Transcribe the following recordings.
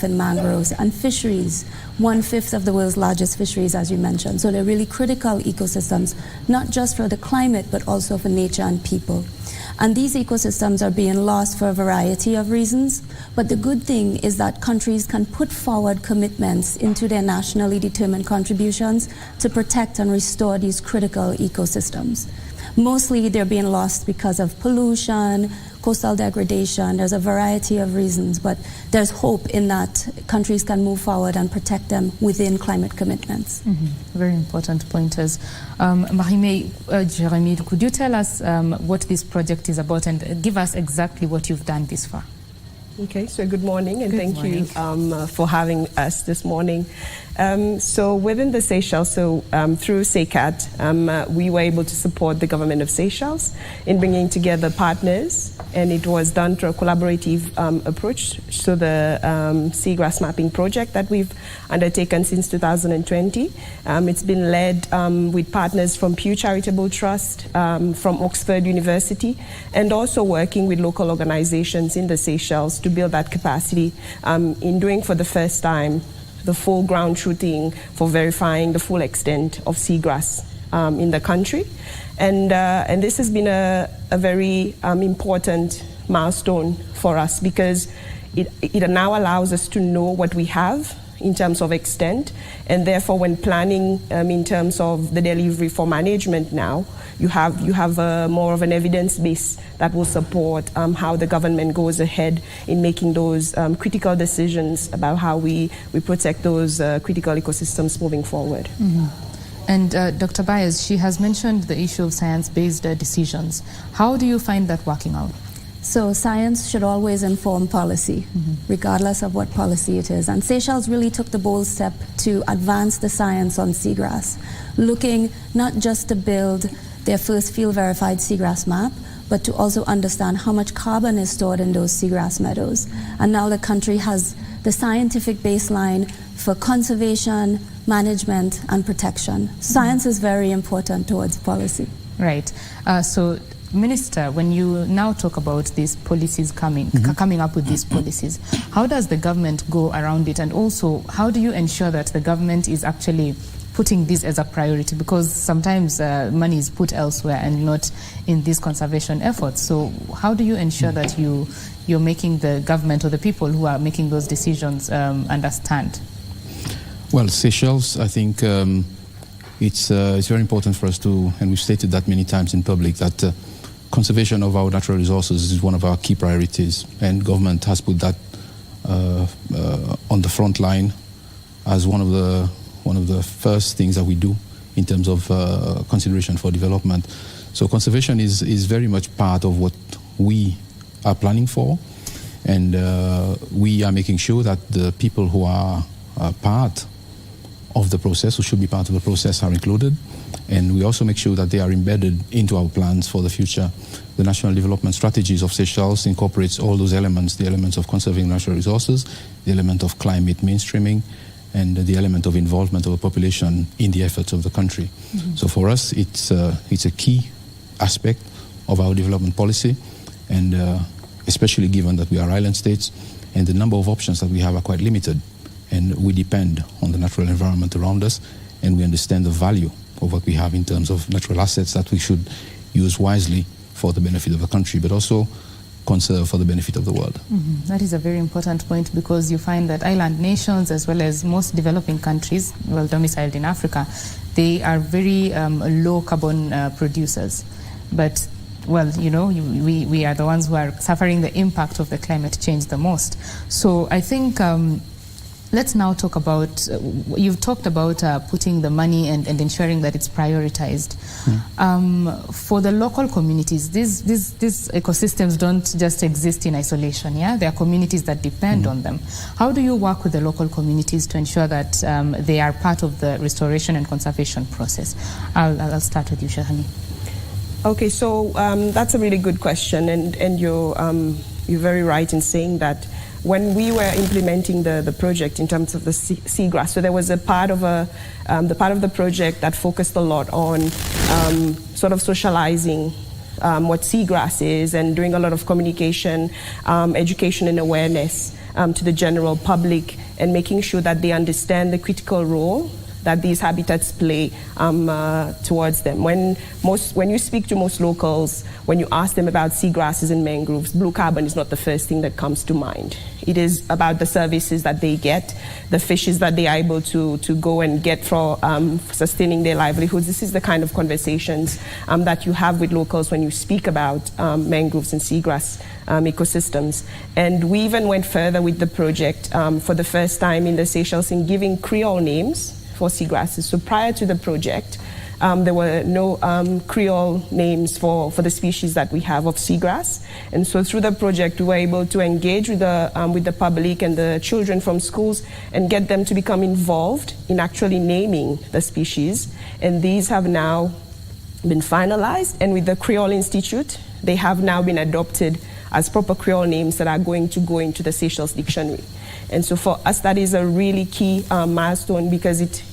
in mangroves, and fisheries, 1/5 of the world's largest fisheries, as you mentioned. So they're really critical ecosystems, not just for the climate, but also for nature and people. And these ecosystems are being lost for a variety of reasons. But the good thing is that countries can put forward commitments into their nationally determined contributions to protect and restore these critical ecosystems. Mostly they're being lost because of pollution, coastal degradation. There's a variety of reasons, but there's hope in that countries can move forward and protect them within climate commitments. Very important pointers. Jeremy, could you tell us what this project is about and give us exactly what you've done this far? Okay, so good morning, and thank you for having us this morning. So within the Seychelles, through SECAT, we were able to support the government of Seychelles in bringing together partners, and it was done through a collaborative approach. So the Seagrass mapping project that we've undertaken since 2020, it's been led with partners from Pew Charitable Trust, from Oxford University, and also working with local organizations in the Seychelles to build that capacity in doing for the first time the full ground truthing for verifying the full extent of seagrass in the country. And this has been a very important milestone for us, because it now allows us to know what we have in terms of extent, and therefore when planning in terms of the delivery for management now, you have more of an evidence base that will support how the government goes ahead in making those critical decisions about how we protect those critical ecosystems moving forward. And Dr. Byers, she has mentioned the issue of science-based decisions. How do you find that working out? So science should always inform policy, regardless of what policy it is. And Seychelles really took the bold step to advance the science on seagrass, looking not just to build their first field-verified seagrass map, but to also understand how much carbon is stored in those seagrass meadows. And now the country has the scientific baseline for conservation, management, and protection. Science is very important towards policy. Right. So, Minister, when you now talk about these policies coming up with these policies, how does the government go around it? And also, how do you ensure that the government is actually putting this as a priority? Because sometimes money is put elsewhere and not in these conservation efforts. So how do you ensure that you're making the government or the people who are making those decisions understand? Well, Seychelles, I think it's very important for us to, and we've stated that many times in public, that conservation of our natural resources is one of our key priorities, and government has put that on the front line as one of the first things that we do in terms of consideration for development. So conservation is very much part of what we are planning for, and we are making sure that the people who are part of the process, who should be part of the process, are included. And we also make sure that they are embedded into our plans for the future. The National Development Strategies of Seychelles incorporates all those elements, the elements of conserving natural resources, the element of climate mainstreaming, and the element of involvement of the population in the efforts of the country. So for us, it's a key aspect of our development policy, and especially given that we are island states, and the number of options that we have are quite limited, and we depend on the natural environment around us, and we understand the value of what we have in terms of natural assets that we should use wisely for the benefit of the country, but also conserve for the benefit of the world. That is a very important point, because you find that island nations, as well as most developing countries, well domiciled in Africa, they are very low carbon producers. But, well, you know, we are the ones who are suffering the impact of the climate change the most. So I think let's now talk about, you've talked about putting the money and ensuring that it's prioritized. For the local communities, these ecosystems don't just exist in isolation, yeah? There are communities that depend on them. How do you work with the local communities to ensure that they are part of the restoration and conservation process? I'll start with you, Shahani. Okay, so that's a really good question, and you're very right in saying that when we were implementing the project in terms of the seagrass, so there was a part of the project that focused a lot on sort of socializing what seagrass is, and doing a lot of communication, education and awareness to the general public and making sure that they understand the critical role that these habitats play towards them. When you speak to most locals, when you ask them about seagrasses and mangroves, blue carbon is not the first thing that comes to mind. It is about the services that they get, the fishes that they are able to go and get for sustaining their livelihoods. This is the kind of conversations that you have with locals when you speak about mangroves and seagrass ecosystems. And we even went further with the project for the first time in the Seychelles in giving Creole names for seagrasses. So prior to the project, there were no Creole names for the species that we have of seagrass. And so through the project, we were able to engage with the public and the children from schools and get them to become involved in actually naming the species. And these have now been finalized. And with the Creole Institute, they have now been adopted as proper Creole names that are going to go into the Seychelles dictionary. And so for us, that is a really key milestone because it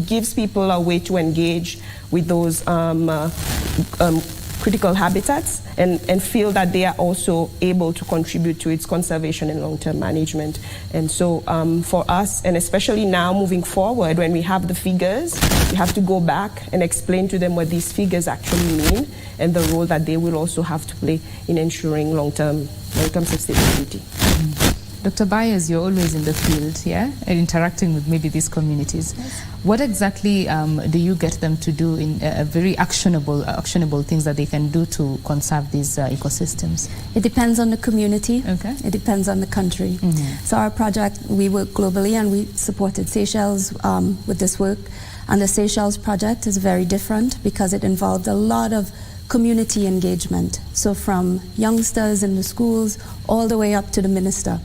gives people a way to engage with those critical habitats and feel that they are also able to contribute to its conservation and long-term management. And so for us, and especially now moving forward, when we have the figures, we have to go back and explain to them what these figures actually mean and the role that they will also have to play in ensuring long-term sustainability. Dr. Byers, you're always in the field, yeah, and interacting with maybe these communities. Yes. What exactly do you get them to do in very actionable things that they can do to conserve these ecosystems? It depends on the community. Okay. It depends on the country. Mm-hmm. So our project, we work globally and we supported Seychelles with this work. And the Seychelles project is very different because it involved a lot of community engagement. So from youngsters in the schools all the way up to the minister.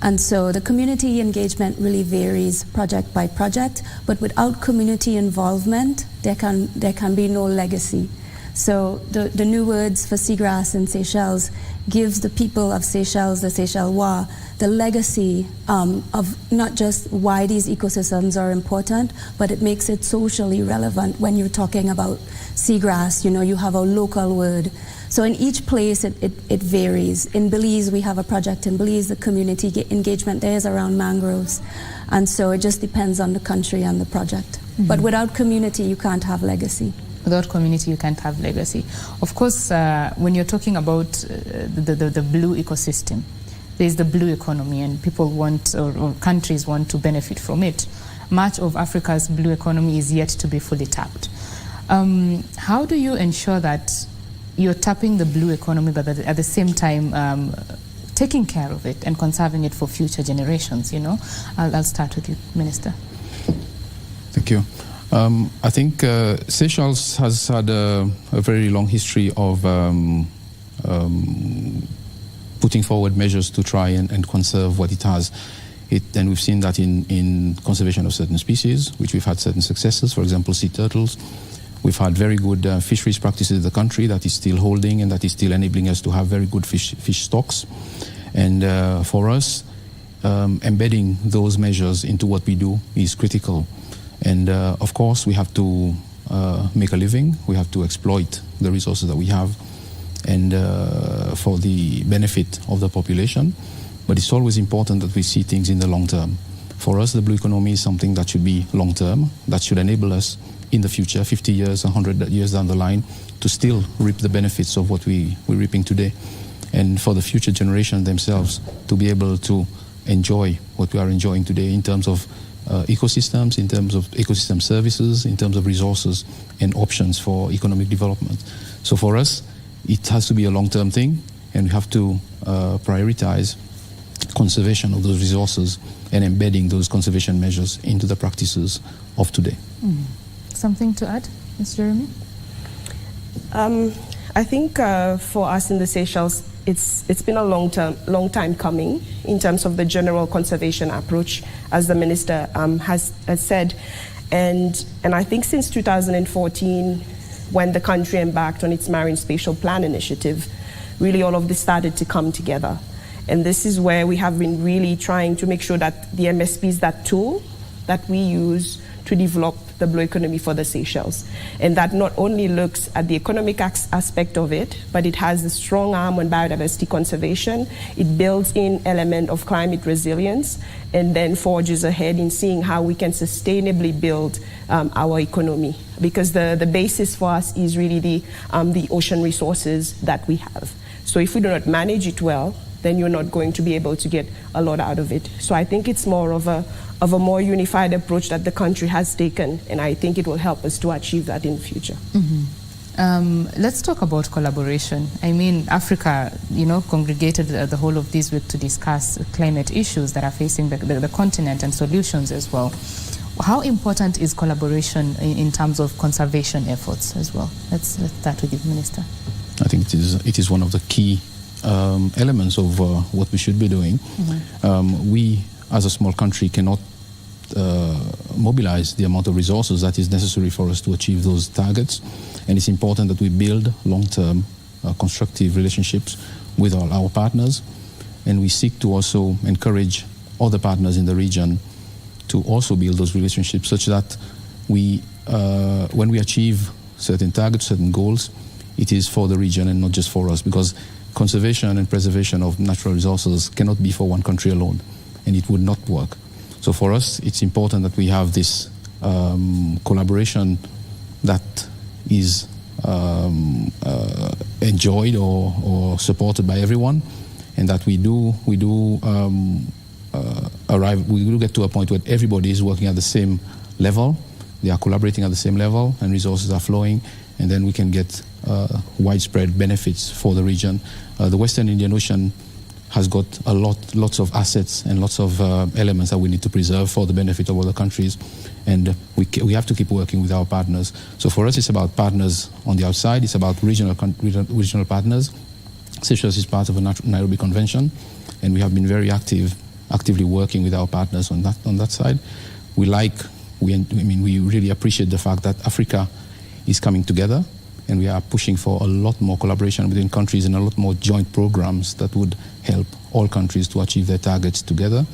And so the community engagement really varies project by project, but without community involvement, there can be no legacy. So the new words for seagrass in Seychelles gives the people of Seychelles, the Seychellois, the legacy of not just why these ecosystems are important, but it makes it socially relevant when you're talking about seagrass. You know, you have a local word. So in each place, it varies. In Belize, we have a project in Belize. The community engagement there is around mangroves. And so it just depends on the country and the project. Mm-hmm. But without community, you can't have legacy. Without community, you can't have legacy. Of course, when you're talking about the blue ecosystem, there's the blue economy, and people want, or countries want to benefit from it. Much of Africa's blue economy is yet to be fully tapped. How do you ensure that you're tapping the blue economy, but at the same time taking care of it and conserving it for future generations? You know, I'll start with you, Minister. Thank you. I think Seychelles has had a very long history of putting forward measures to try and conserve what it has. And we've seen that in conservation of certain species, which we've had certain successes, for example, sea turtles. We've had very good fisheries practices in the country that is still holding and that is still enabling us to have very good fish stocks. And for us, embedding those measures into what we do is critical. And of course, we have to make a living. We have to exploit the resources that we have and for the benefit of the population. But it's always important that we see things in the long term. For us, the blue economy is something that should be long term, that should enable us in the future, 50 years, 100 years down the line, to still reap the benefits of what we're reaping today. And for the future generation themselves to be able to enjoy what we are enjoying today in terms of ecosystems, in terms of ecosystem services, in terms of resources and options for economic development. So for us, it has to be a long-term thing, and we have to prioritize conservation of those resources and embedding those conservation measures into the practices of today. Mm. Something to add, Ms. Jeremy? I think for us in the Seychelles, it's been a long time coming in terms of the general conservation approach, as the minister has said, and I think since 2014, when the country embarked on its Marine Spatial Plan initiative, really all of this started to come together, and this is where we have been really trying to make sure that the MSP is that tool that we use to develop the blue economy for the Seychelles. And that not only looks at the economic aspect of it, but it has a strong arm on biodiversity conservation. It builds in element of climate resilience, and then forges ahead in seeing how we can sustainably build our economy. Because the basis for us is really the ocean resources that we have. So if we do not manage it well, then you're not going to be able to get a lot out of it. So I think it's more of a more unified approach that the country has taken, and I think it will help us to achieve that in the future. Let's talk about collaboration. I mean, Africa, congregated the whole of this week to discuss climate issues that are facing the continent and solutions as well. How important is collaboration in terms of conservation efforts as well? Let's start with you, Minister. I think it is one of the key elements of what we should be doing. We, as a small country, cannot mobilize the amount of resources that is necessary for us to achieve those targets, and it's important that we build long-term constructive relationships with all our partners, and we seek to also encourage other partners in the region to also build those relationships such that we, when we achieve certain targets, certain goals, it is for the region and not just for us, because conservation and preservation of natural resources cannot be for one country alone, and it would not work. So for us, it's important that we have this collaboration that is enjoyed or supported by everyone, and that we do get to a point where everybody is working at the same level, they are collaborating at the same level, and resources are flowing, and then we can get widespread benefits for the region. The Western Indian Ocean has got lots of assets and lots of elements that we need to preserve for the benefit of other countries, and we have to keep working with our partners. So for us, it's about partners on the outside. It's about regional partners. Seychelles is part of the Nairobi Convention, and we have been very actively working with our partners on that side. We really appreciate the fact that Africa is coming together, and we are pushing for a lot more collaboration between countries and a lot more joint programs that would help all countries to achieve their targets together.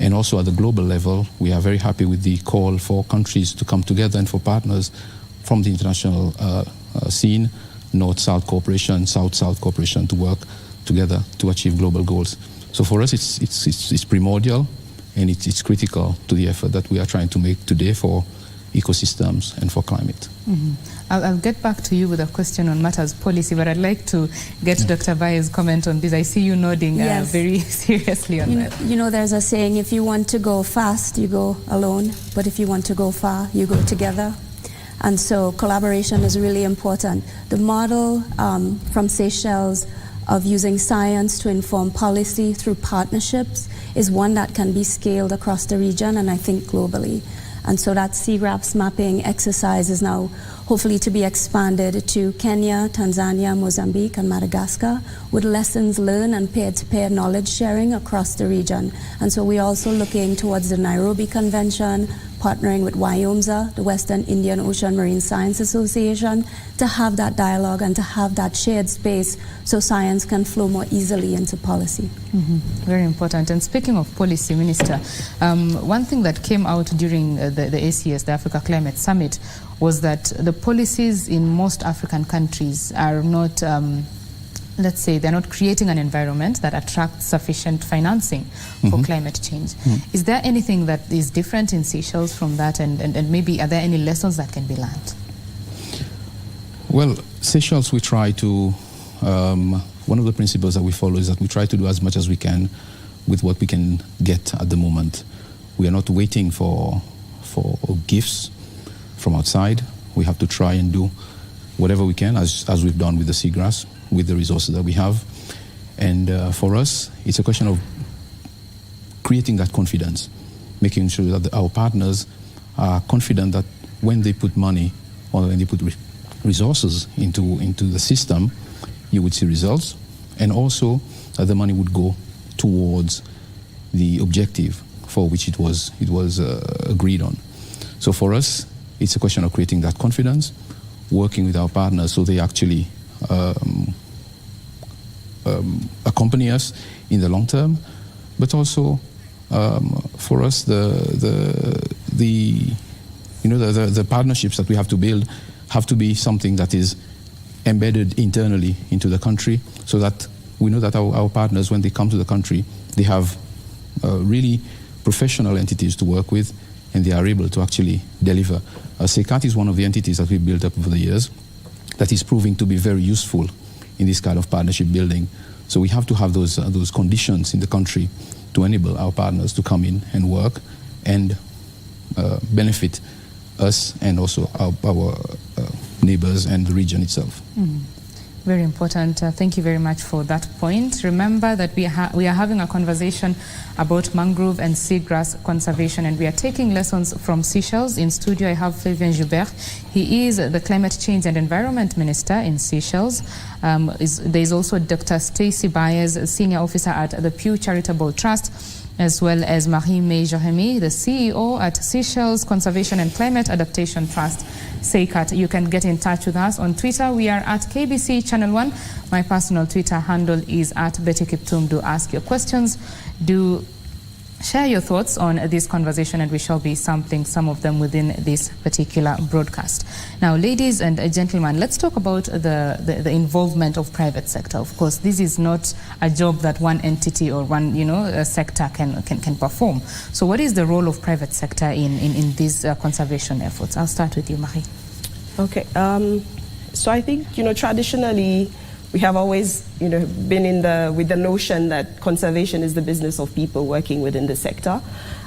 And also at the global level, we are very happy with the call for countries to come together and for partners from the international scene, North-South cooperation, South-South cooperation, to work together to achieve global goals. So for us, it's primordial, and it's critical to the effort that we are trying to make today for ecosystems and for climate. I'll get back to you with a question on matters policy, but I'd like to get Dr. Baye's comment on this. I see you nodding very seriously on that. There's a saying, if you want to go fast, you go alone, but if you want to go far, you go together. And so collaboration is really important. The model from Seychelles of using science to inform policy through partnerships is one that can be scaled across the region and I think globally. And so that Seagrass mapping exercise is now hopefully to be expanded to Kenya, Tanzania, Mozambique, and Madagascar, with lessons learned and peer-to-peer knowledge sharing across the region. And so we're also looking towards the Nairobi Convention, partnering with WIOMSA, the Western Indian Ocean Marine Science Association, to have that dialogue and to have that shared space so science can flow more easily into policy. Very important. And speaking of policy, Minister, one thing that came out during the ACS, the Africa Climate Summit, was that the policies in most African countries are not, let's say, they're not creating an environment that attracts sufficient financing for climate change. Is there anything that is different in Seychelles from that, and maybe are there any lessons that can be learned? Well, Seychelles, we try to, one of the principles that we follow is that we try to do as much as we can with what we can get at the moment. We are not waiting for gifts from outside. We have to try and do whatever we can, as we've done with the Seagrass, with the resources that we have. And for us, it's a question of creating that confidence, making sure that our partners are confident that when they put money or when they put resources into the system, you would see results, and also that the money would go towards the objective for which it was agreed on. So for us, it's a question of creating that confidence, working with our partners so they actually accompany us in the long term, but also for us the the partnerships that we have to build have to be something that is embedded internally into the country, so that we know that our partners, when they come to the country, they have really professional entities to work with, and they are able to actually deliver. SECAT is one of the entities that we built up over the years that is proving to be very useful in this kind of partnership building. So we have to have those conditions in the country to enable our partners to come in and work and benefit us and also our neighbors and the region itself. Very important. Thank you very much for that point. Remember that we are having a conversation about mangrove and seagrass conservation, and we are taking lessons from Seychelles. In studio, I have Flavien Joubert. He is the Climate Change and Environment Minister in Seychelles. There is also Dr. Stacy Byers, Senior Officer at the Pew Charitable Trust, as well as Marie-May Jeremy, the CEO at Seychelles Conservation and Climate Adaptation Trust, SECAT. You can get in touch with us on Twitter. We are at KBC Channel 1. My personal Twitter handle is at Betty Kiptum. Do ask your questions. Do share your thoughts on this conversation, and we shall be sampling some of them within this particular broadcast. Now, ladies and gentlemen, let's talk about the involvement of private sector. Of course, this is not a job that one entity or one sector can perform. So what is the role of private sector in these conservation efforts? I'll start with you, Marie. Okay. So I think, traditionally, we have always, been with the notion that conservation is the business of people working within the sector.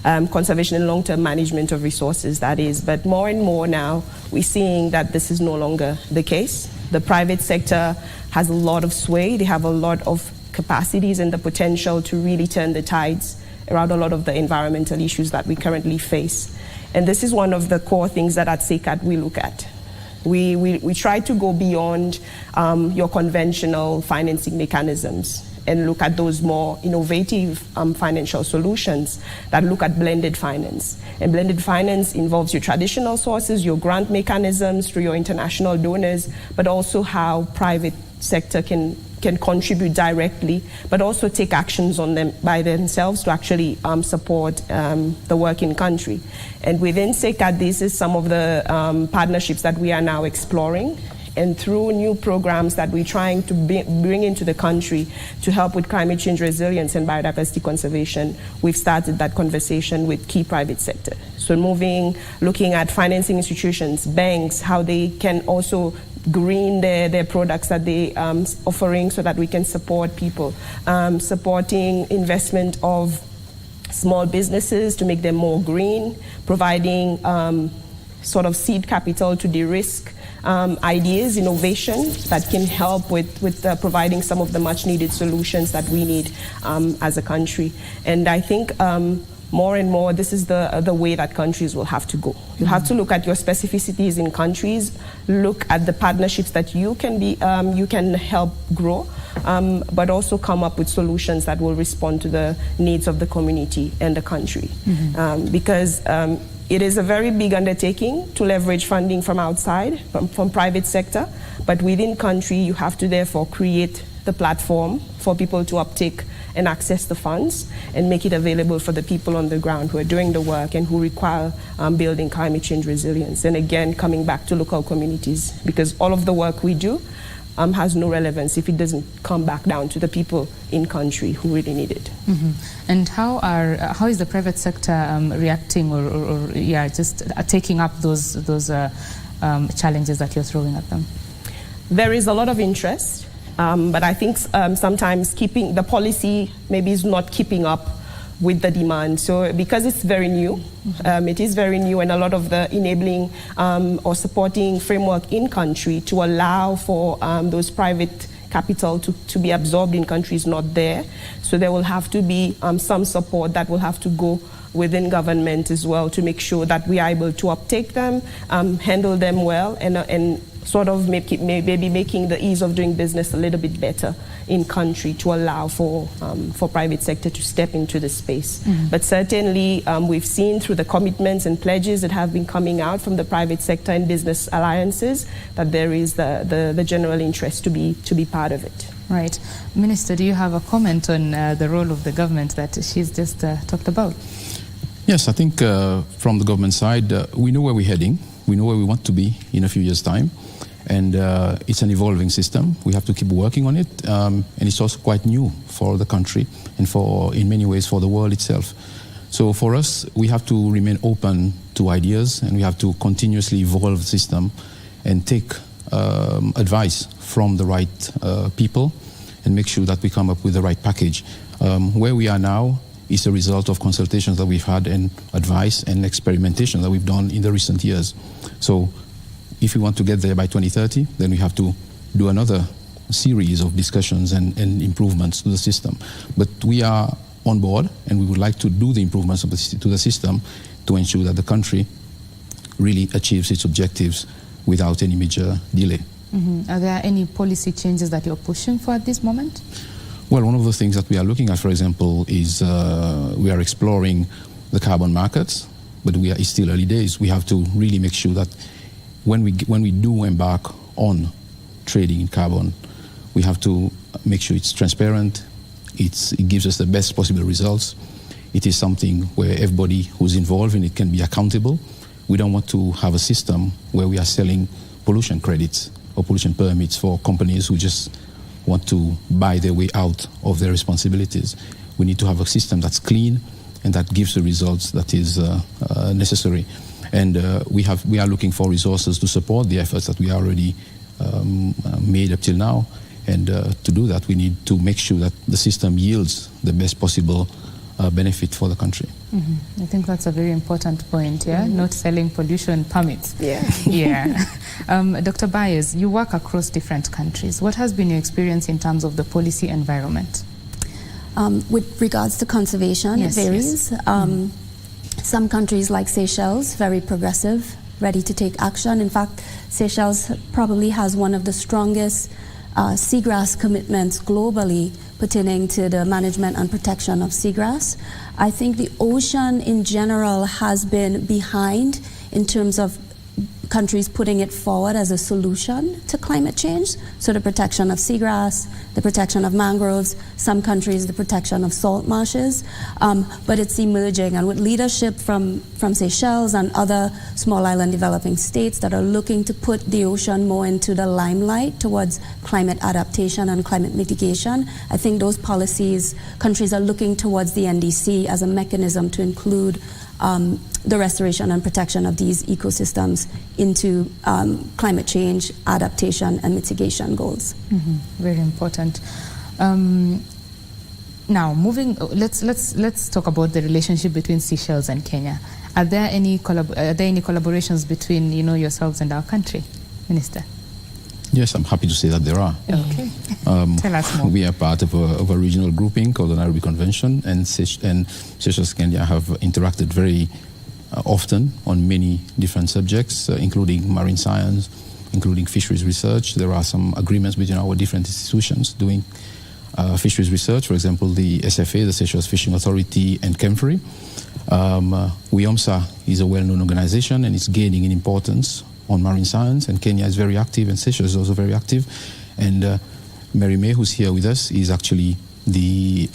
Conservation and long-term management of resources, that is. But more and more now, we're seeing that this is no longer the case. The private sector has a lot of sway. They have a lot of capacities and the potential to really turn the tides around a lot of the environmental issues that we currently face. And this is one of the core things that at SECAT we look at. We try to go beyond your conventional financing mechanisms and look at those more innovative financial solutions that look at blended finance. And blended finance involves your traditional sources, your grant mechanisms through your international donors, but also how private sector can contribute directly, but also take actions on them by themselves to actually support the work in country. And within SECAT, this is some of the partnerships that we are now exploring. And through new programs that we're trying to bring into the country to help with climate change resilience and biodiversity conservation, we've started that conversation with key private sector. So looking at financing institutions, banks, how they can also green their products that they offering so that we can support people, supporting investment of small businesses to make them more green, providing sort of seed capital to de-risk ideas, innovation that can help with providing some of the much needed solutions that we need as a country. And I think more and more, this is the way that countries will have to go. You have to look at your specificities in countries, look at the partnerships that you can help grow, but also come up with solutions that will respond to the needs of the community and the country. Because it is a very big undertaking to leverage funding from outside, from private sector, but within country, you have to therefore create the platform for people to uptake and access the funds and make it available for the people on the ground who are doing the work and who require building climate change resilience. And again, coming back to local communities, because all of the work we do has no relevance if it doesn't come back down to the people in country who really need it. And how is the private sector reacting or just taking up those challenges that you're throwing at them? There is a lot of interest. But I think sometimes keeping the policy maybe is not keeping up with the demand. So because it's very new, it is very new, and a lot of the enabling or supporting framework in country to allow for those private capital to be absorbed in country is not there. So there will have to be some support that will have to go within government as well to make sure that we are able to uptake them, handle them well, and sort of maybe making the ease of doing business a little bit better in country to allow for private sector to step into the space. But certainly we've seen through the commitments and pledges that have been coming out from the private sector and business alliances that there is the general interest to be part of it. Right. Minister, do you have a comment on the role of the government that she's just talked about? Yes, I think from the government side, we know where we're heading. We know where we want to be in a few years' time. And it's an evolving system. We have to keep working on it. And it's also quite new for the country and in many ways, for the world itself. So for us, we have to remain open to ideas, and we have to continuously evolve the system and take advice from the right people and make sure that we come up with the right package. Where we are now is a result of consultations that we've had and advice and experimentation that we've done in the recent years. So if we want to get there by 2030, then we have to do another series of discussions and improvements to the system. But we are on board, and we would like to do the improvements to the system to ensure that the country really achieves its objectives without any major delay. Are there any policy changes that you're pushing for at this moment? Well, one of the things that we are looking at, for example, is we are exploring the carbon markets, but it's still early days. We have to really make sure that when we do embark on trading in carbon, we have to make sure it's transparent, it gives us the best possible results. It is something where everybody who's involved in it can be accountable. We don't want to have a system where we are selling pollution credits or pollution permits for companies who just want to buy their way out of their responsibilities. We need to have a system that's clean and that gives the results that is necessary. And we are looking for resources to support the efforts that we already made up till now. And to do that, we need to make sure that the system yields the best possible benefit for the country. I think that's a very important point, yeah? Not selling pollution permits. Yeah. Yeah. Dr. Byers, you work across different countries. What has been your experience in terms of the policy environment? With regards to conservation, Yes, it varies. yes. Some countries like Seychelles, very progressive, ready to take action. In fact, Seychelles probably has one of the strongest seagrass commitments globally pertaining to the management and protection of seagrass. I think the ocean in general has been behind in terms of countries putting it forward as a solution to climate change. So the protection of seagrass, the protection of mangroves, some countries the protection of salt marshes, but it's emerging, and with leadership from Seychelles and other small island developing states that are looking to put the ocean more into the limelight towards climate adaptation and climate mitigation. I think those policies, countries are looking towards the NDC as a mechanism to include the restoration and protection of these ecosystems into climate change, adaptation, and mitigation goals. Very important. Now, let's talk about the relationship between Seychelles and Kenya. Are there any collaborations between yourselves and our country, Minister? Yes, I'm happy to say that there are. Okay. Tell us more. We are part of a regional grouping called the Nairobi Convention, and Seychelles, Kenya have interacted very often on many different subjects, including marine science, including fisheries research. There are some agreements between our different institutions doing fisheries research, for example, the SFA, the Seychelles Fishing Authority, and KEMFRI. WIOMSA is a well-known organization, and it's gaining in importance on marine science, and Kenya is very active, and Seychelles is also very active. And Mary May, who's here with us, is actually the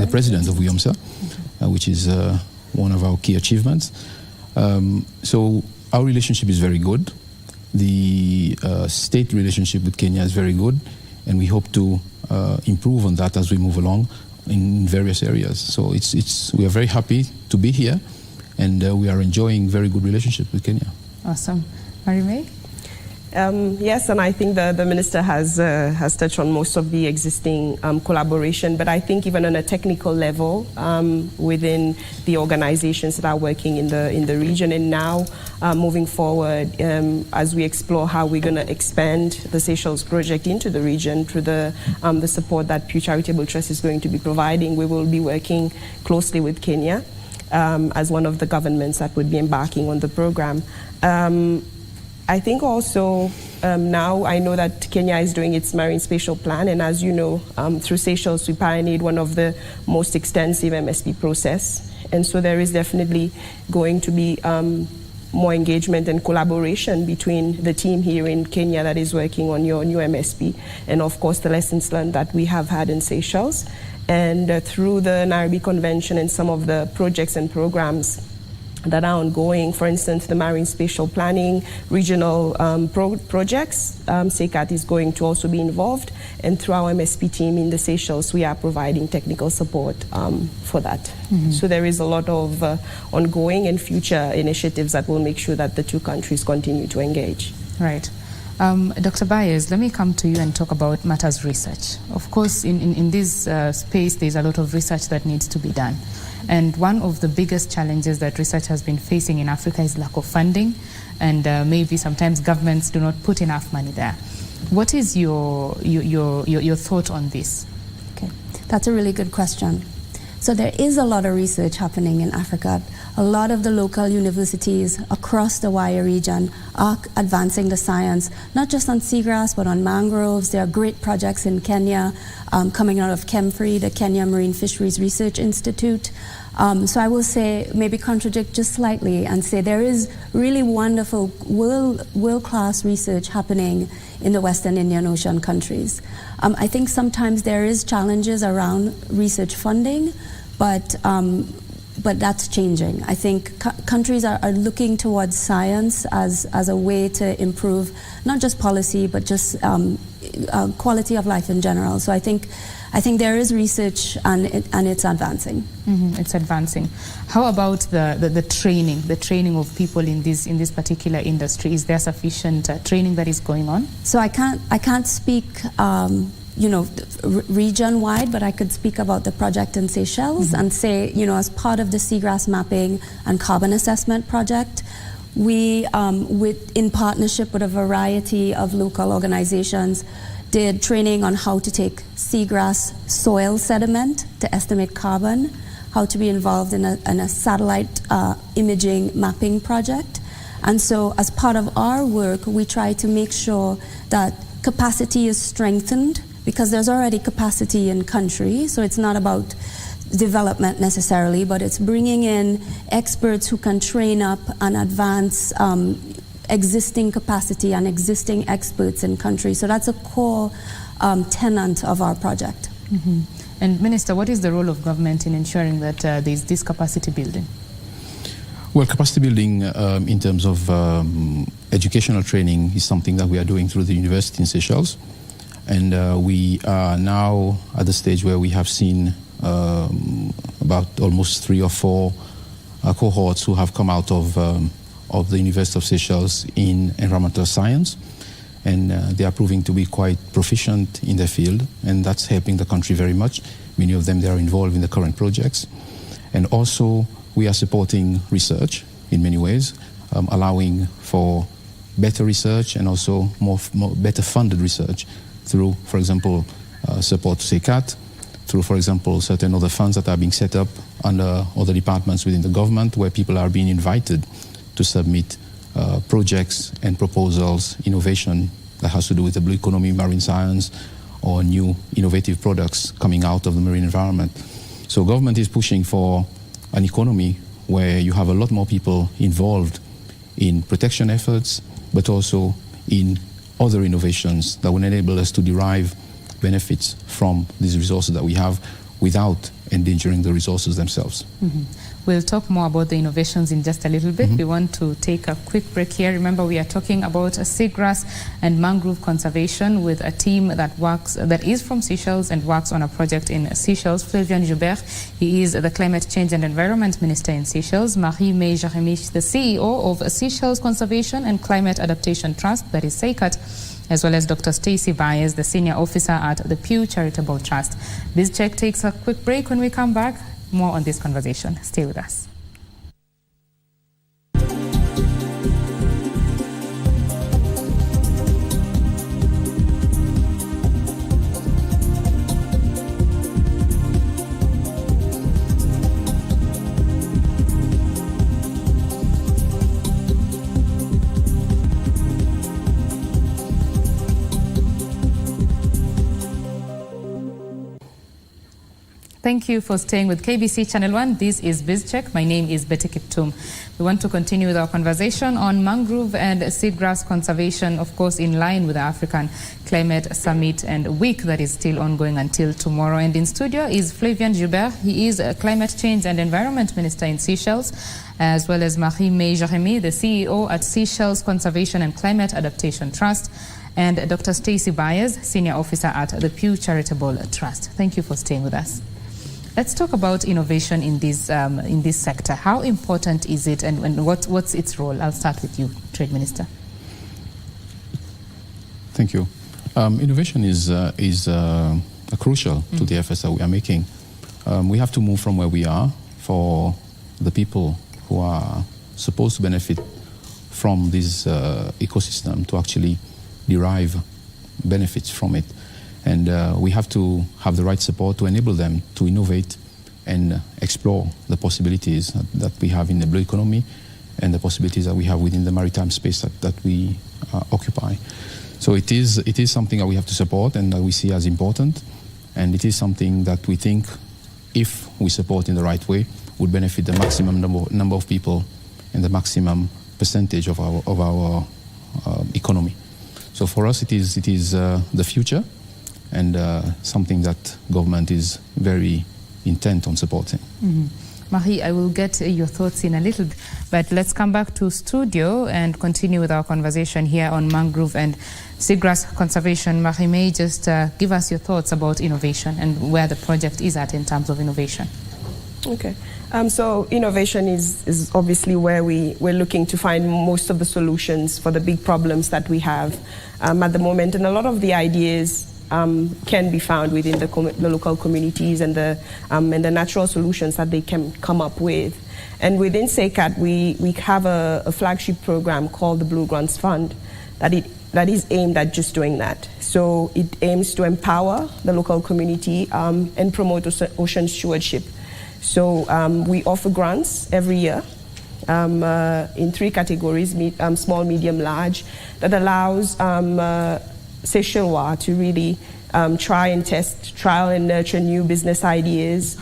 president of WIOMSA, which is one of our key achievements. So our relationship is very good. The state relationship with Kenya is very good, and we hope to improve on that as we move along in various areas. So we are very happy to be here, and we are enjoying very good relationship with Kenya. Awesome. Mary May? Yes, and I think the minister has touched on most of the existing collaboration, but I think even on a technical level within the organizations that are working in the region, and now moving forward as we explore how we're going to expand the Seychelles project into the region through the support that Pew Charitable Trust is going to be providing, we will be working closely with Kenya as one of the governments that would be embarking on the program. I think also now I know that Kenya is doing its marine spatial plan, and as you know, through Seychelles we pioneered one of the most extensive MSP process, and so there is definitely going to be more engagement and collaboration between the team here in Kenya that is working on your new MSP, and of course the lessons learned that we have had in Seychelles. And through the Nairobi Convention and some of the projects and programs that are ongoing, for instance, the Marine Spatial Planning regional projects, SECAT is going to also be involved. And through our MSP team in the Seychelles, we are providing technical support for that. Mm-hmm. So there is a lot of ongoing and future initiatives that will make sure that the two countries continue to engage. Right. Dr. Byers, let me come to you and talk about matters research. Of course, in this space, there's a lot of research that needs to be done. And one of the biggest challenges that research has been facing in Africa is lack of funding, and maybe sometimes governments do not put enough money there. What is your thought on this? Okay, that's a really good question. So there is a lot of research happening in Africa. A lot of the local universities across the Wire region are advancing the science, not just on seagrass, but on mangroves. There are great projects in Kenya coming out of KEMFRI, the Kenya Marine Fisheries Research Institute. So I will say, maybe contradict just slightly and say there is really wonderful world-class research happening in the Western Indian Ocean countries. I think sometimes there is challenges around research funding, but that's changing. I think countries are looking towards science as a way to improve not just policy, but just quality of life in general. So I think there is research and it's advancing. Mm-hmm, it's advancing. How about the training of people in this particular industry? Is there sufficient training that is going on? So I can't speak region-wide, but I could speak about the project in Seychelles and say, as part of the seagrass mapping and carbon assessment project, we, in partnership with a variety of local organizations, did training on how to take seagrass soil sediment to estimate carbon, how to be involved in a satellite imaging mapping project. And so as part of our work, we try to make sure that capacity is strengthened, because there's already capacity in country, so it's not about development necessarily, but it's bringing in experts who can train up and advance existing capacity and existing experts in country. So that's a core tenet of our project. Mm-hmm. And Minister, what is the role of government in ensuring that there's this capacity building? Well, capacity building in terms of educational training is something that we are doing through the university in Seychelles. And we are now at the stage where we have seen about almost 3 or 4 cohorts who have come out of the University of Seychelles in environmental science. And they are proving to be quite proficient in their field, and that's helping the country very much. Many of them, they are involved in the current projects. And also, we are supporting research in many ways, allowing for better research and also more better funded research through, for example, support to SECAT, through, for example, certain other funds that are being set up under other departments within the government, where people are being invited to submit projects and proposals, innovation that has to do with the blue economy, marine science, or new innovative products coming out of the marine environment. So government is pushing for an economy where you have a lot more people involved in protection efforts, but also in other innovations that will enable us to derive benefits from these resources that we have without endangering the resources themselves. Mm-hmm. We'll talk more about the innovations in just a little bit. We want to take a quick break here. Remember, we are talking about seagrass and mangrove conservation with a team that is from Seychelles and works on a project in Seychelles. Flavian Joubert, he is the Climate Change and Environment Minister in Seychelles. Marie-May Jeremich, the CEO of Seychelles Conservation and Climate Adaptation Trust, that is SECAT, as well as Dr. Stacey Byers, the Senior Officer at the Pew Charitable Trust. BizCheck takes a quick break. When we come back, more on this conversation. Stay with us. Thank you for staying with KBC Channel 1. This is BizCheck. My name is Betty Kiptum. We want to continue with our conversation on mangrove and seagrass conservation, of course, in line with the African Climate Summit and Week that is still ongoing until tomorrow. And in studio is Flavien Joubert. He is a Climate Change and Environment Minister in Seychelles, as well as Marie-May Jeremy, the CEO at Seychelles Conservation and Climate Adaptation Trust, and Dr. Stacey Byers, Senior Officer at the Pew Charitable Trust. Thank you for staying with us. Let's talk about innovation in this sector. How important is it, and what's its role? I'll start with you, Trade Minister. Thank you. Innovation is crucial to the efforts that we are making. We have to move from where we are for the people who are supposed to benefit from this ecosystem to actually derive benefits from it. And we have to have the right support to enable them to innovate and explore the possibilities that we have in the blue economy and the possibilities that we have within the maritime space that we occupy. So it is something that we have to support and that we see as important. And it is something that we think, if we support in the right way, would benefit the maximum number of people and the maximum percentage of our economy. So for us, it is the future, and something that government is very intent on supporting. Mm-hmm. Marie, I will get your thoughts in a little bit, but let's come back to studio and continue with our conversation here on mangrove and seagrass conservation. Marie-May, just give us your thoughts about innovation and where the project is at in terms of innovation. Okay. So innovation is obviously where we're looking to find most of the solutions for the big problems that we have at the moment, and a lot of the ideas can be found within the local communities and the natural solutions that they can come up with. And within SECAT, we have a flagship program called the Blue Grants Fund that is aimed at just doing that. So it aims to empower the local community and promote ocean stewardship. So we offer grants every year in 3 categories, small, medium, large, that allows Seychellois to really try and test, trial and nurture new business ideas,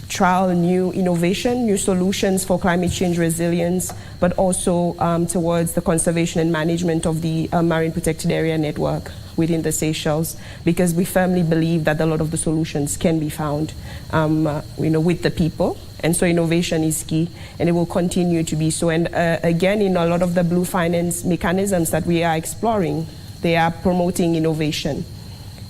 trial new innovation, new solutions for climate change resilience, but also towards the conservation and management of the marine protected area network within the Seychelles, because we firmly believe that a lot of the solutions can be found with the people. And so innovation is key, and it will continue to be so. And again, in a lot of the blue finance mechanisms that we are exploring, they are promoting innovation.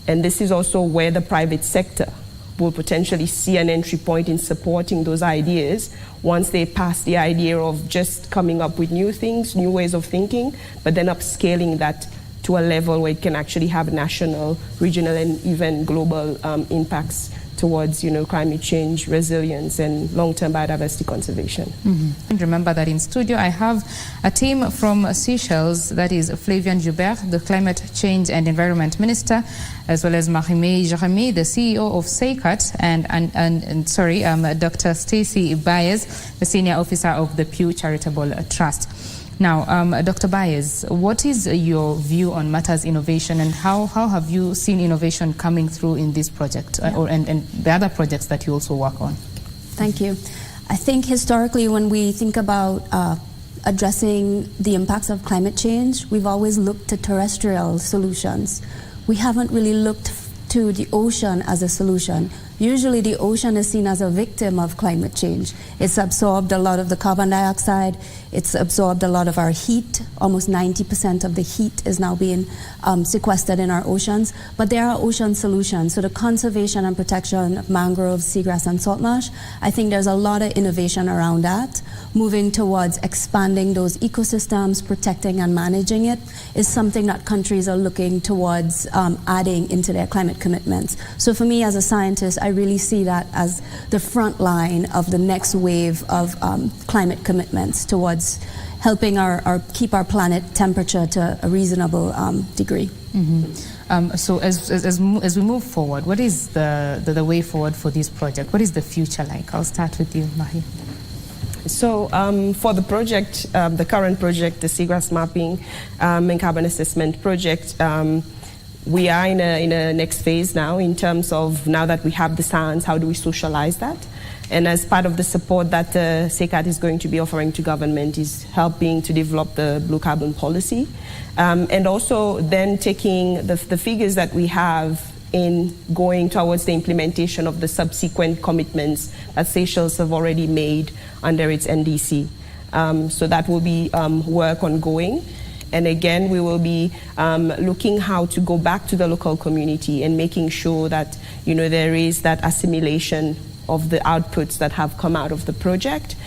And this is also where the private sector will potentially see an entry point in supporting those ideas once they pass the idea of just coming up with new things, new ways of thinking, but then upscaling that to a level where it can actually have national, regional, and even global impacts towards climate change, resilience, and long-term biodiversity conservation. Mm-hmm. And remember that in studio I have a team from Seychelles, that is Flavien Joubert, the Climate Change and Environment Minister, as well as Marie-May Jeremy, the CEO of SECAT, and Dr. Stacey Byers, the Senior Officer of the Pew Charitable Trust. Now, Dr. Byers, what is your view on matters innovation, and how have you seen innovation coming through in this project and the other projects that you also work on? Thank you. I think historically when we think about addressing the impacts of climate change, we've always looked to terrestrial solutions. We haven't really looked to the ocean as a solution. Usually the ocean is seen as a victim of climate change. It's absorbed a lot of the carbon dioxide, it's absorbed a lot of our heat. Almost 90% of the heat is now being sequestered in our oceans, but there are ocean solutions. So the conservation and protection of mangroves, seagrass, and salt marsh, I think there's a lot of innovation around that. Moving towards expanding those ecosystems, protecting and managing it, is something that countries are looking towards adding into their climate commitments. So for me as a scientist, I really see that as the front line of the next wave of climate commitments towards helping keep our planet temperature to a reasonable degree. Mm-hmm. So as we move forward, what is the way forward for this project? What is the future like? I'll start with you, Marie. So for the project, the current project, the Seagrass Mapping and Carbon Assessment Project, we are in a next phase now in terms of, now that we have the science, how do we socialize that? And as part of the support that SECAT is going to be offering to government is helping to develop the blue carbon policy. And also then taking the figures that we have in going towards the implementation of the subsequent commitments that Seychelles have already made under its NDC. So that will be work ongoing. And again, we will be looking how to go back to the local community and making sure that, you know, there is that assimilation of the outputs that have come out of the project,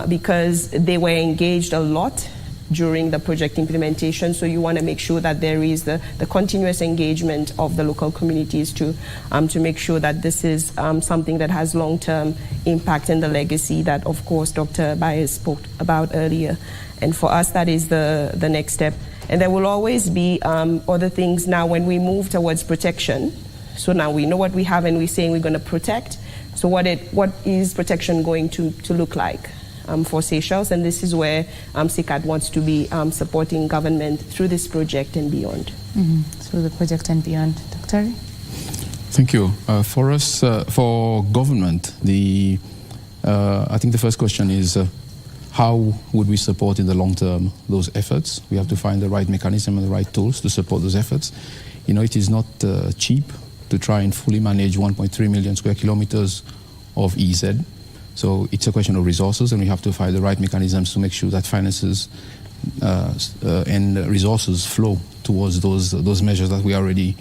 because they were engaged a lot during the project implementation. So you want to make sure that there is the continuous engagement of the local communities to make sure that this is something that has long-term impact in the legacy that, of course, Dr. Baez spoke about earlier. And for us, that is the next step. And there will always be other things now when we move towards protection. So now we know what we have and we're saying we're going to protect. So what is protection going to look like for Seychelles? And this is where SECAT wants to be supporting government through this project and beyond. Through the project and beyond. Dr. Thank you. For us, for government, I think the first question is how would we support in the long term those efforts? We have to find the right mechanism and the right tools to support those efforts. You know, it is not cheap to try and fully manage 1.3 million square kilometers of EZ. So it's a question of resources, and we have to find the right mechanisms to make sure that finances and resources flow towards those measures that we are already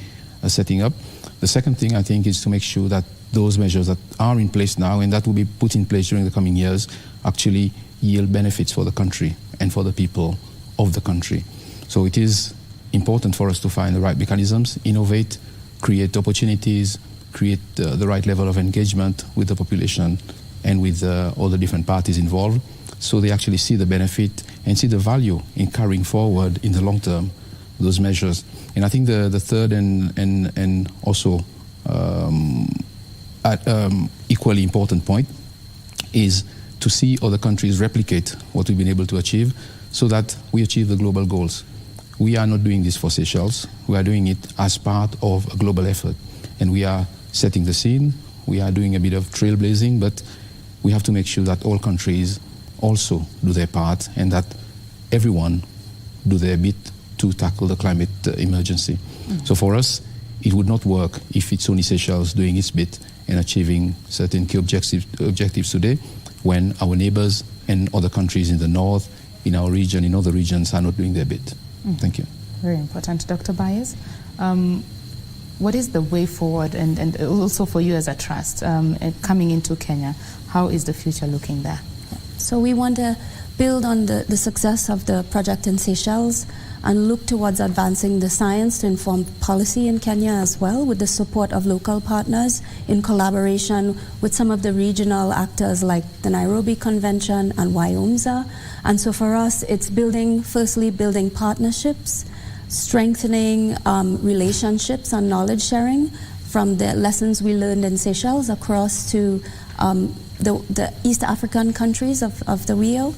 setting up. The second thing, I think, is to make sure that those measures that are in place now and that will be put in place during the coming years actually yield benefits for the country and for the people of the country. So it is important for us to find the right mechanisms, innovate, create opportunities, create the right level of engagement with the population and with all the different parties involved, so they actually see the benefit and see the value in carrying forward in the long term those measures. And I think the third and also equally important point is to see other countries replicate what we've been able to achieve so that we achieve the global goals. We are not doing this for Seychelles. We are doing it as part of a global effort. And we are setting the scene. We are doing a bit of trailblazing, but we have to make sure that all countries also do their part and that everyone do their bit to tackle the climate emergency. So for us, it would not work if it's only Seychelles doing its bit and achieving certain key objectives today when our neighbors and other countries in the north, in our region, in other regions are not doing their bit. Thank you. Very important. Dr. Baez, what is the way forward and also for you as a trust coming into Kenya? How is the future looking there? So we want to build on the success of the project in Seychelles and look towards advancing the science to inform policy in Kenya as well, with the support of local partners in collaboration with some of the regional actors like the Nairobi Convention and WIOMSA. And so for us, it's firstly building partnerships, strengthening relationships and knowledge sharing from the lessons we learned in Seychelles across to the East African countries of the Rio,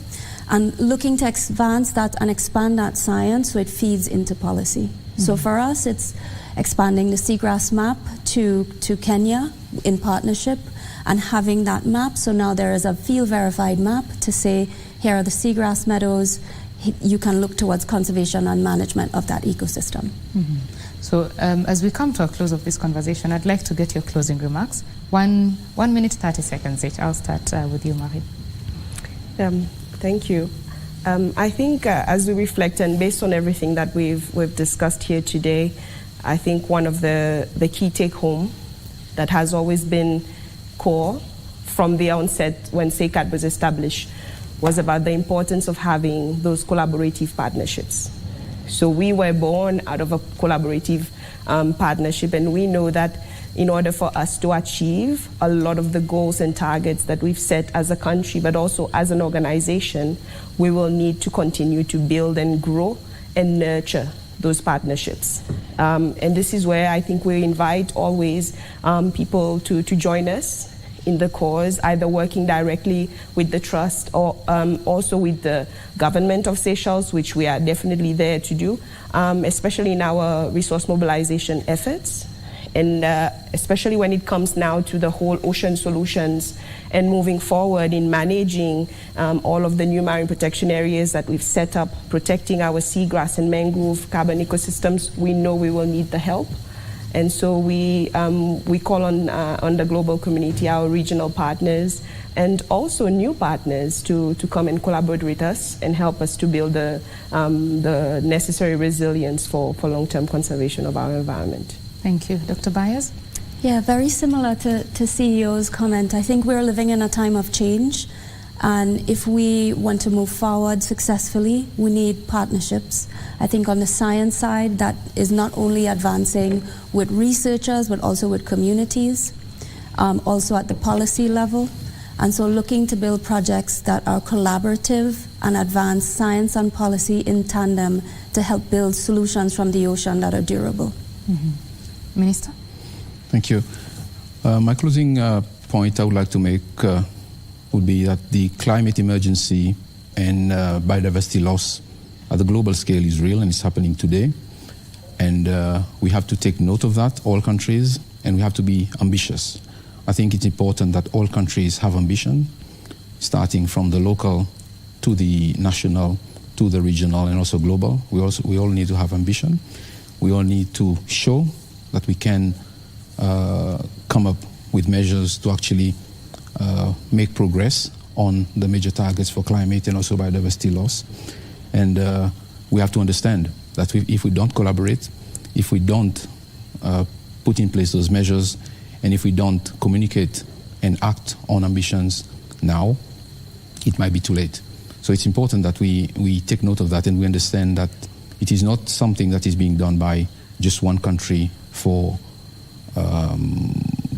and looking to advance that and expand that science so it feeds into policy. So for us, it's expanding the Seagrass map to Kenya in partnership and having that map. So now there is a field verified map to say, here are the seagrass meadows. You can look towards conservation and management of that ecosystem. So as we come to a close of this conversation, I'd like to get your closing remarks. 1 minute, 30 seconds each. I'll start with you, Marie. Thank you. I think as we reflect and based on everything that we've discussed here today, I think one of the key take-home that has always been core from the onset when SECAT was established was about the importance of having those collaborative partnerships. So we were born out of a collaborative partnership, and we know that in order for us to achieve a lot of the goals and targets that we've set as a country, but also as an organization, we will need to continue to build and grow and nurture those partnerships. And this is where I think we invite always people to join us in the cause, either working directly with the trust or also with the government of Seychelles, which we are definitely there to do, especially in our resource mobilization efforts. And especially when it comes now to the whole ocean solutions and moving forward in managing all of the new marine protection areas that we've set up, protecting our seagrass and mangrove carbon ecosystems, we know we will need the help. And so we call on the global community, our regional partners, and also new partners to come and collaborate with us and help us to build the necessary resilience for long-term conservation of our environment. Thank you. Dr. Byers? Yeah, very similar to CEO's comment. I think we're living in a time of change, and if we want to move forward successfully, we need partnerships. I think on the science side, that is not only advancing with researchers, but also with communities, also at the policy level. And so looking to build projects that are collaborative and advance science and policy in tandem to help build solutions from the ocean that are durable. Mm-hmm. Minister? Thank you. My closing point I would like to make would be that the climate emergency and biodiversity loss at the global scale is real and it's happening today. And we have to take note of that, all countries, and we have to be ambitious. I think it's important that all countries have ambition, starting from the local to the national, to the regional, and also global. We all need to have ambition. We all need to show that we can come up with measures to actually make progress on the major targets for climate and also biodiversity loss. And we have to understand that if we don't collaborate, if we don't put in place those measures, and if we don't communicate and act on ambitions now, it might be too late. So it's important that we take note of that and we understand that it is not something that is being done by just one country for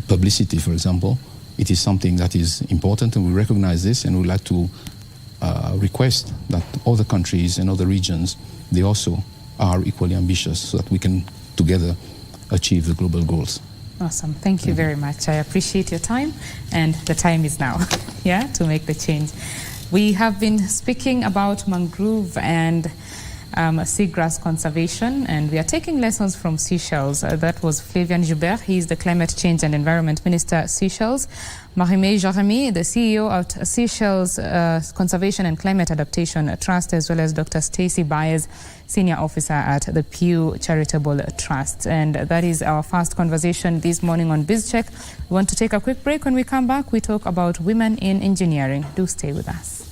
publicity, for example. It is something that is important, and we recognize this, and we'd like to request that other countries and other regions, they also are equally ambitious so that we can together achieve the global goals. Awesome. Thank you very much. I appreciate your time, and the time is now, to make the change. We have been speaking about mangrove and seagrass conservation, and we are taking lessons from Seychelles. That was Flavian Joubert. He is the Climate Change and Environment Minister, Seychelles. Marie-May Jeremy, the CEO of Seychelles Conservation and Climate Adaptation Trust, as well as Dr. Stacey Byers, Senior Officer at the Pew Charitable Trust. And that is our first conversation this morning on BizCheck. We want to take a quick break. When we come back, we talk about women in engineering. Do stay with us.